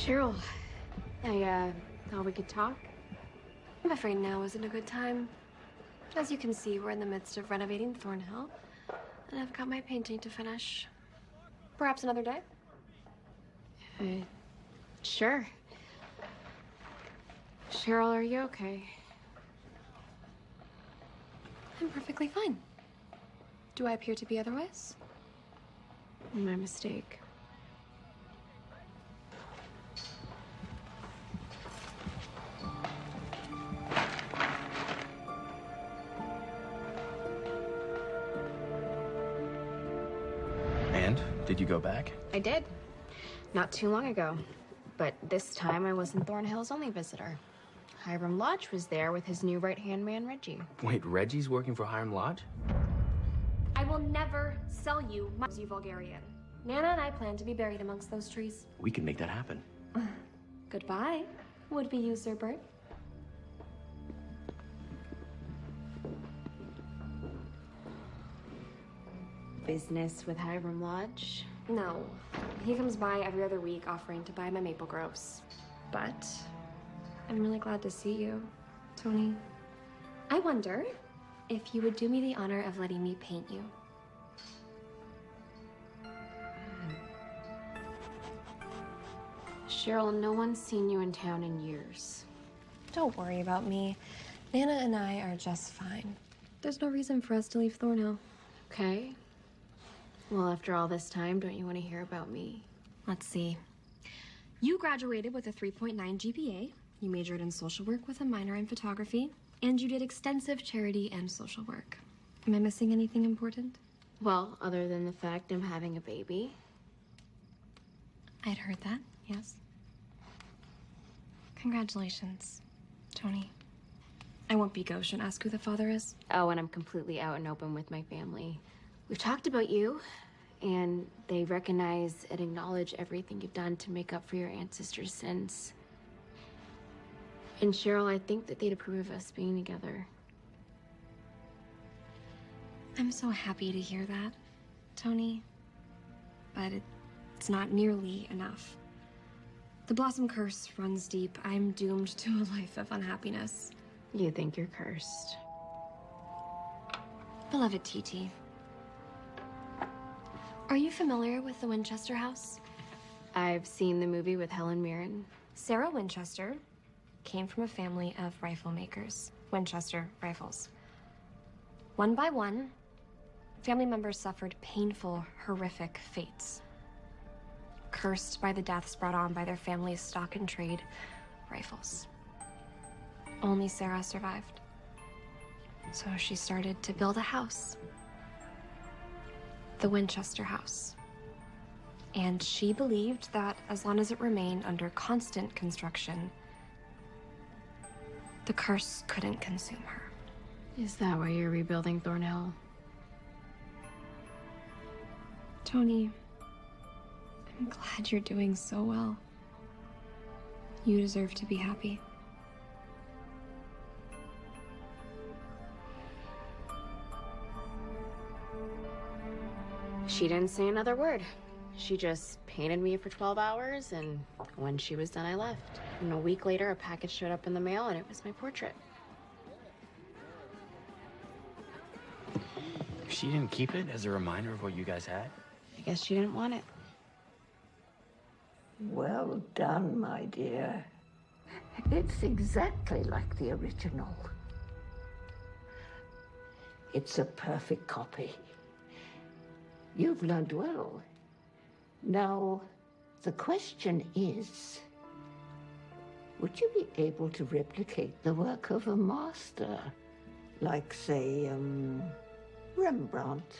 Cheryl, I thought we could talk. I'm afraid now isn't a good time. As you can see, we're in the midst of renovating Thornhill, and I've got my painting to finish. Perhaps another day? Sure. Cheryl, are you okay? I'm perfectly fine. Do I appear to be otherwise? My mistake. And? Did you go back? I did. Not too long ago. But this time I wasn't Thornhill's only visitor. Hiram Lodge was there with his new right-hand man, Reggie. Wait, Reggie's working for Hiram Lodge? I will never sell you, you Vulgarian. Nana and I plan to be buried amongst those trees. We can make that happen. Goodbye, would-be usurper. Business with Hiram Lodge? No. He comes by every other week offering to buy my maple groves. But I'm really glad to see you, Toni. I wonder if you would do me the honor of letting me paint you. Cheryl, no one's seen you in town in years. Don't worry about me. Nana and I are just fine. There's no reason for us to leave Thornhill. Okay. Well, after all this time, don't you want to hear about me? Let's see. You graduated with a 3.9 GPA. You majored in social work with a minor in photography. And you did extensive charity and social work. Am I missing anything important? Well, other than the fact I'm having a baby. I'd heard that, yes. Congratulations, Toni. I won't be gauche and ask who the father is. Oh, and I'm completely out and open with my family. We've talked about you, and they recognize and acknowledge everything you've done to make up for your ancestors' sins. And Cheryl, I think that they'd approve of us being together. I'm so happy to hear that, Toni. But it's not nearly enough. The Blossom curse runs deep. I'm doomed to a life of unhappiness. You think you're cursed. Beloved TT. Are you familiar with the Winchester house? I've seen the movie with Helen Mirren. Sarah Winchester came from a family of rifle makers, Winchester rifles. One by one, family members suffered painful, horrific fates. Cursed by the deaths brought on by their family's stock and trade rifles. Only Sarah survived. So she started to build a house. The Winchester house. And she believed that as long as it remained under constant construction, the curse couldn't consume her. Is that why you're rebuilding Thornhill? Toni, I'm glad you're doing so well. You deserve to be happy. She didn't say another word. She just painted me for 12 hours, and when she was done, I left. And a week later, a package showed up in the mail, and it was my portrait. She didn't keep it as a reminder of what you guys had? I guess she didn't want it. Well done, my dear. It's exactly like the original. It's a perfect copy. You've learned well. Now, the question is, would you be able to replicate the work of a master? Like, say, Rembrandt?